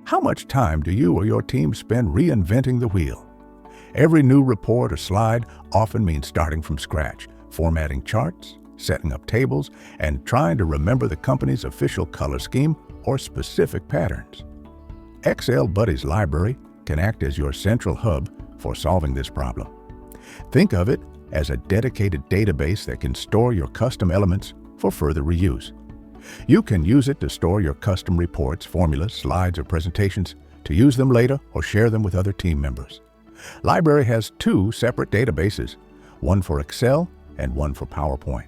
How much time do you or your team spend reinventing the wheel? Every new report or slide often means starting from scratch, formatting charts, setting up tables, and trying to remember the company's official color scheme or specific patterns. XLBuddy's library can act as your central hub for solving this problem. Think of it as a dedicated database that can store your custom elements for further reuse. You can use it to store your custom reports, formulas, slides, or presentations, to use them later or share them with other team members. Library has two separate databases, one for Excel and one for PowerPoint.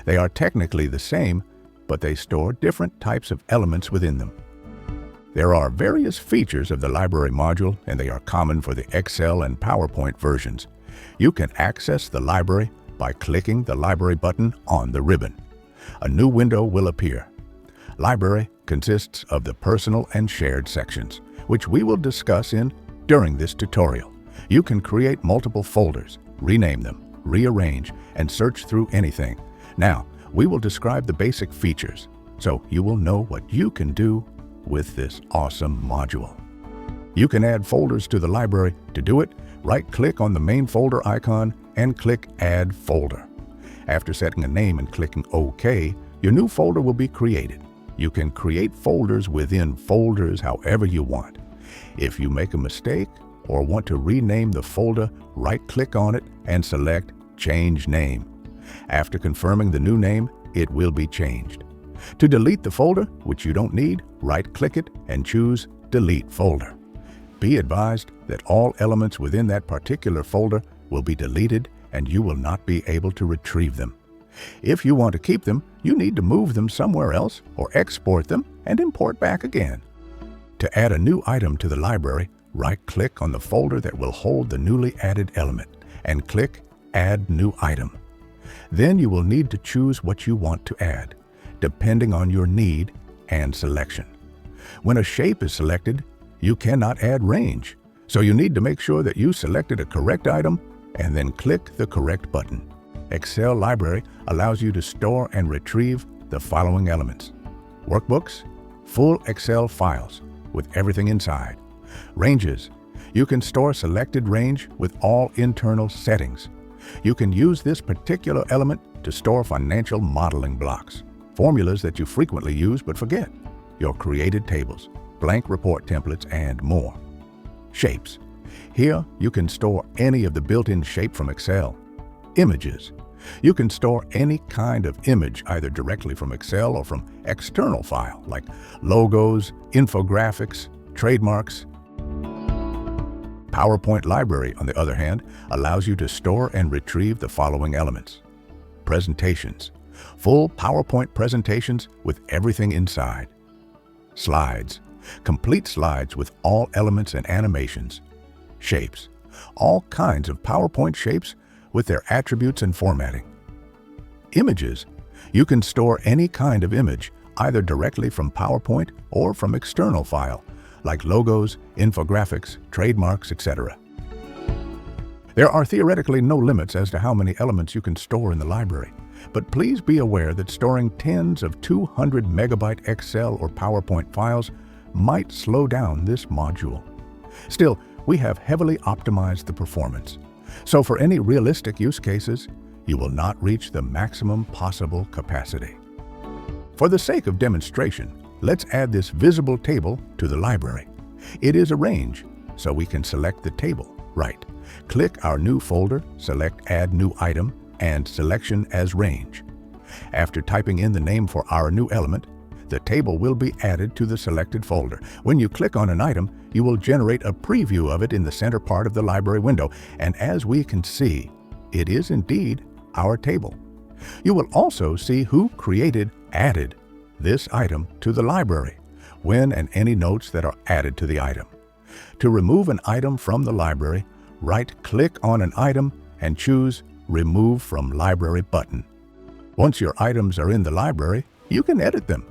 They are technically the same, but they store different types of elements within them. There are various features of the library module, and they are common for the Excel and PowerPoint versions. You can access the library by clicking the Library button on the ribbon. A new window will appear. Library consists of the personal and shared sections, which we will discuss during this tutorial. You can create multiple folders, rename them, rearrange, and search through anything. Now, we will describe the basic features, so you will know what you can do with this awesome module. You can add folders to the library. To do it, right-click on the main folder icon and click Add Folder. After setting a name and clicking OK, your new folder will be created. You can create folders within folders however you want. If you make a mistake or want to rename the folder, right-click on it and select Change Name. After confirming the new name, it will be changed. To delete the folder, which you don't need, right-click it and choose Delete Folder. Be advised that all elements within that particular folder will be deleted and you will not be able to retrieve them. If you want to keep them, you need to move them somewhere else or export them and import back again. To add a new item to the library, right-click on the folder that will hold the newly added element and click Add New Item. Then you will need to choose what you want to add, depending on your need and selection. When a shape is selected, you cannot add range, so you need to make sure that you selected a correct item and then click the correct button. Excel Library allows you to store and retrieve the following elements: workbooks, full Excel files with everything inside. Ranges. You can store selected range with all internal settings. You can use this particular element to store financial modeling blocks, formulas that you frequently use but forget, your created tables, blank report templates, and more. Shapes. Here, you can store any of the built-in shape from Excel. Images. You can store any kind of image either directly from Excel or from external file, like logos, infographics, trademarks. PowerPoint Library, on the other hand, allows you to store and retrieve the following elements: presentations, full PowerPoint presentations with everything inside. Slides, complete slides with all elements and animations. Shapes, all kinds of PowerPoint shapes with their attributes and formatting. Images, you can store any kind of image either directly from PowerPoint or from external file, like logos, infographics, trademarks, etc. There are theoretically no limits as to how many elements you can store in the library, but please be aware that storing tens of 200 megabyte Excel or PowerPoint files might slow down this module. Still, we have heavily optimized the performance, so for any realistic use cases, you will not reach the maximum possible capacity. For the sake of demonstration, let's add this visible table to the library. It is a range, so we can select the table. Right. Click our new folder, select Add New Item, and Selection as Range. After typing in the name for our new element, the table will be added to the selected folder. When you click on an item, you will generate a preview of it in the center part of the library window, and as we can see, it is indeed our table. You will also see who added this item to the library, when and any notes that are added to the item. To remove an item from the library, right-click on an item and choose Remove from Library button. Once your items are in the library, you can edit them.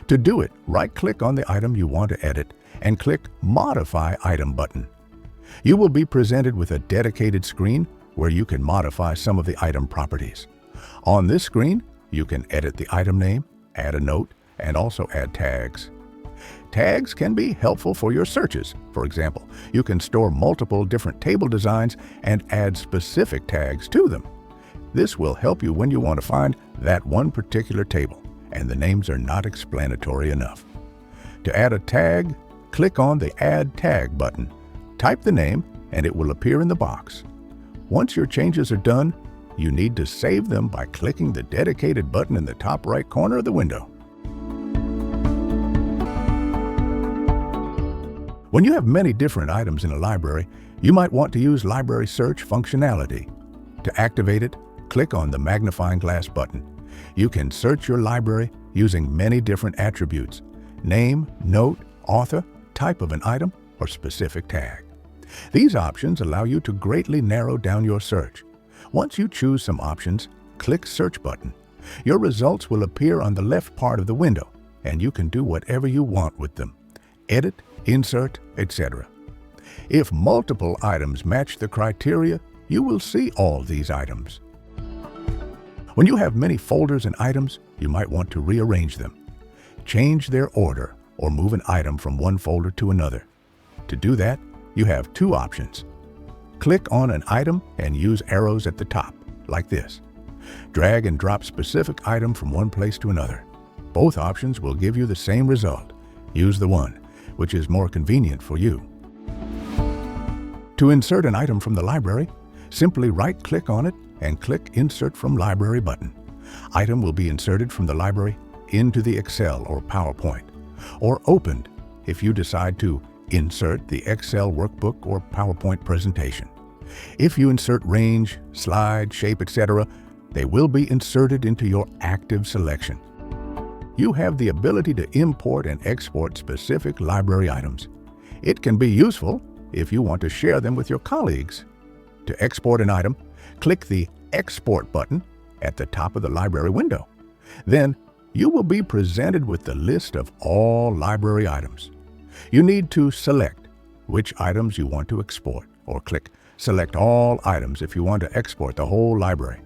To do it, right-click on the item you want to edit and click Modify Item button. You will be presented with a dedicated screen where you can modify some of the item properties. On this screen, you can edit the item name, add a note, and also add tags. Tags can be helpful for your searches. For example, you can store multiple different table designs and add specific tags to them. This will help you when you want to find that one particular table, and the names are not explanatory enough. To add a tag, click on the Add Tag button. Type the name, and it will appear in the box. Once your changes are done, you need to save them by clicking the dedicated button in the top right corner of the window. When you have many different items in a library, you might want to use Library Search functionality. To activate it, click on the magnifying glass button. You can search your library using many different attributes: name, note, author, type of an item, or specific tag. These options allow you to greatly narrow down your search. Once you choose some options, click Search button. Your results will appear on the left part of the window, and you can do whatever you want with them: edit, insert, etc. If multiple items match the criteria, you will see all these items. When you have many folders and items, you might want to rearrange them. Change their order or move an item from one folder to another. To do that, you have two options. Click on an item and use arrows at the top, like this. Drag and drop specific item from one place to another. Both options will give you the same result. Use the one which is more convenient for you. To insert an item from the library, simply right-click on it and click Insert from Library button. Item will be inserted from the library into the Excel or PowerPoint, or opened if you decide to insert the Excel workbook or PowerPoint presentation. If you insert range, slide, shape, etc., they will be inserted into your active selection. You have the ability to import and export specific library items. It can be useful if you want to share them with your colleagues. To export an item, click the Export button at the top of the library window. Then you will be presented with the list of all library items. You need to select which items you want to export, or click Select All Items if you want to export the whole library.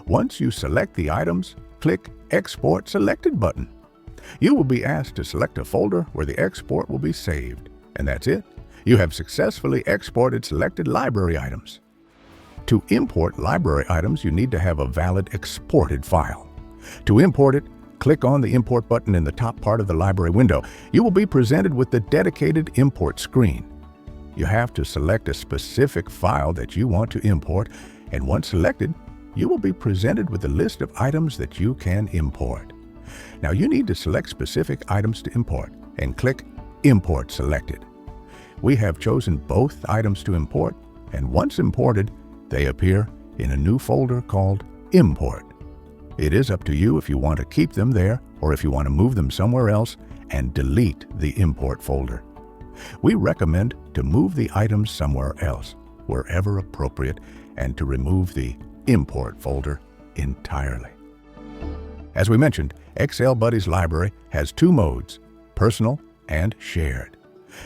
Once you select the items, click Export Selected button. You will be asked to select a folder where the export will be saved, and that's it. You have successfully exported selected library items. To import library items, you need to have a valid exported file. To import it, click on the Import button in the top part of the library window. You will be presented with the dedicated import screen. You have to select a specific file that you want to import, and once selected, you will be presented with a list of items that you can import. Now you need to select specific items to import and click Import Selected. We have chosen both items to import, and once imported, they appear in a new folder called Import. It is up to you if you want to keep them there or if you want to move them somewhere else and delete the import folder. We recommend to move the items somewhere else, wherever appropriate, and to remove the import folder entirely. As we mentioned, XLBuddy's library has two modes: personal and shared.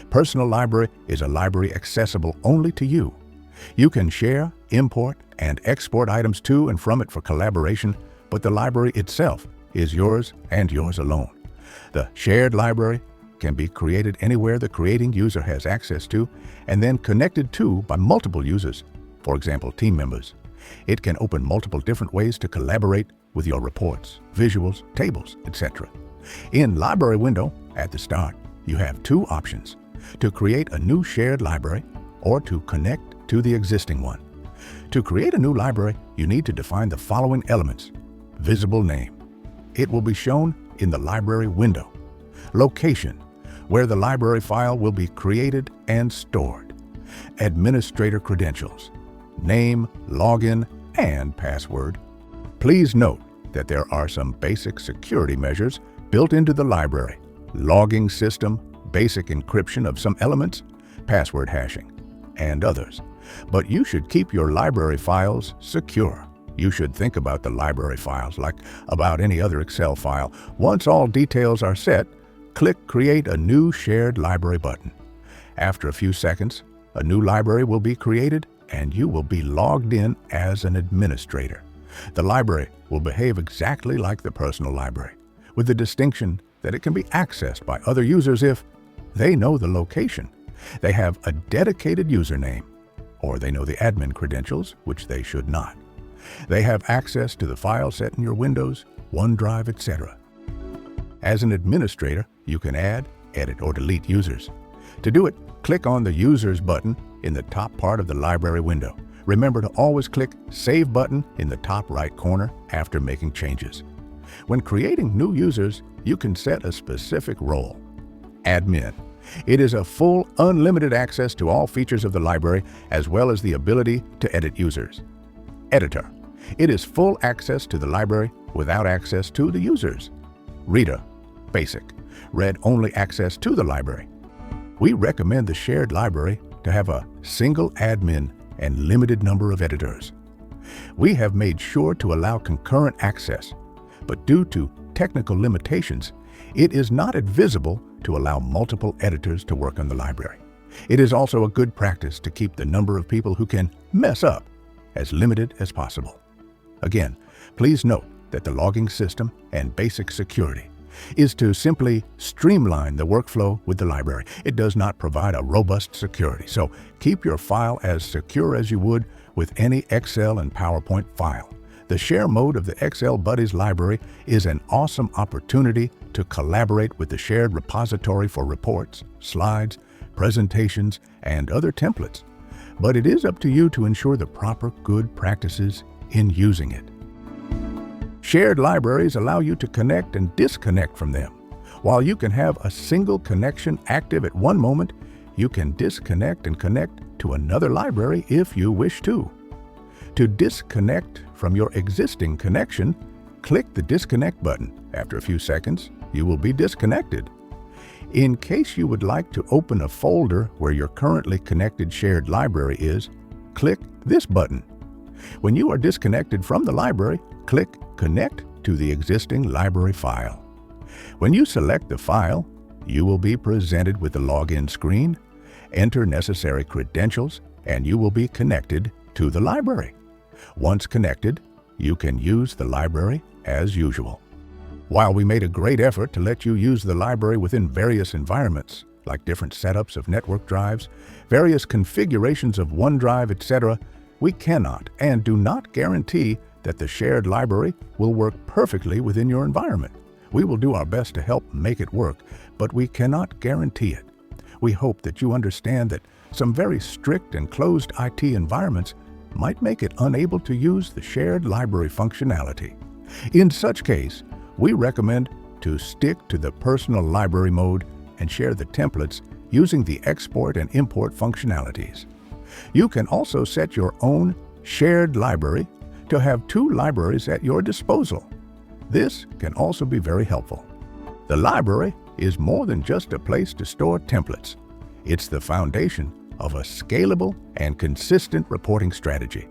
Personal library is a library accessible only to you. You can share, import, and export items to and from it for collaboration, but the library itself is yours and yours alone. The shared library can be created anywhere the creating user has access to and then connected to by multiple users, for example, team members. It can open multiple different ways to collaborate with your reports, visuals, tables, etc. In Library window, at the start, you have two options: to create a new shared library or to connect to the existing one. To create a new library, you need to define the following elements: visible name. It will be shown in the library window. Location, where the library file will be created and stored. Administrator credentials, name, login, and password. Please note that there are some basic security measures built into the library: logging system, basic encryption of some elements, password hashing, and others. But you should keep your library files secure. You should think about the library files like about any other Excel file. Once all details are set, click Create a New Shared Library button. After a few seconds, a new library will be created and you will be logged in as an administrator. The library will behave exactly like the personal library, with the distinction that it can be accessed by other users if they know the location, they have a dedicated username, or they know the admin credentials, which they should not. They have access to the file set in your Windows, OneDrive, etc. As an administrator, you can add, edit, or delete users. To do it, click on the Users button in the top part of the library window. Remember to always click Save button in the top right corner after making changes. When creating new users, you can set a specific role. Admin. It is a full, unlimited access to all features of the library, as well as the ability to edit users. Editor. It is full access to the library without access to the users. Reader. Basic. Read-only access to the library. We recommend the shared library to have a single admin and limited number of editors. We have made sure to allow concurrent access, but due to technical limitations, it is not advisable to allow multiple editors to work on the library. It is also a good practice to keep the number of people who can mess up as limited as possible. Again, please note that the logging system and basic security is to simply streamline the workflow with the library. It does not provide a robust security, so keep your file as secure as you would with any Excel and PowerPoint file. The share mode of the XLBuddy's library is an awesome opportunity to collaborate with the shared repository for reports, slides, presentations, and other templates. But it is up to you to ensure the proper good practices in using it. Shared libraries allow you to connect and disconnect from them. While you can have a single connection active at one moment, you can disconnect and connect to another library if you wish to. To disconnect from your existing connection, click the Disconnect button. After a few seconds, you will be disconnected. In case you would like to open a folder where your currently connected shared library is, click this button. When you are disconnected from the library, click Connect to the existing library file. When you select the file, you will be presented with the login screen. Enter necessary credentials, and you will be connected to the library. Once connected, you can use the library as usual. While we made a great effort to let you use the library within various environments, like different setups of network drives, various configurations of OneDrive, etc., we cannot and do not guarantee that the shared library will work perfectly within your environment. We will do our best to help make it work, but we cannot guarantee it. We hope that you understand that some very strict and closed IT environments might make it unable to use the shared library functionality. In such case, we recommend to stick to the personal library mode and share the templates using the export and import functionalities. You can also set your own shared library to have two libraries at your disposal. This can also be very helpful. The library is more than just a place to store templates. It's the foundation of a scalable and consistent reporting strategy.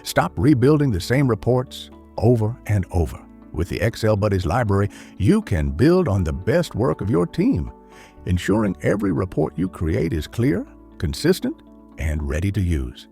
Stop rebuilding the same reports over and over. With the XLBuddy's library, you can build on the best work of your team, ensuring every report you create is clear, consistent, and ready to use.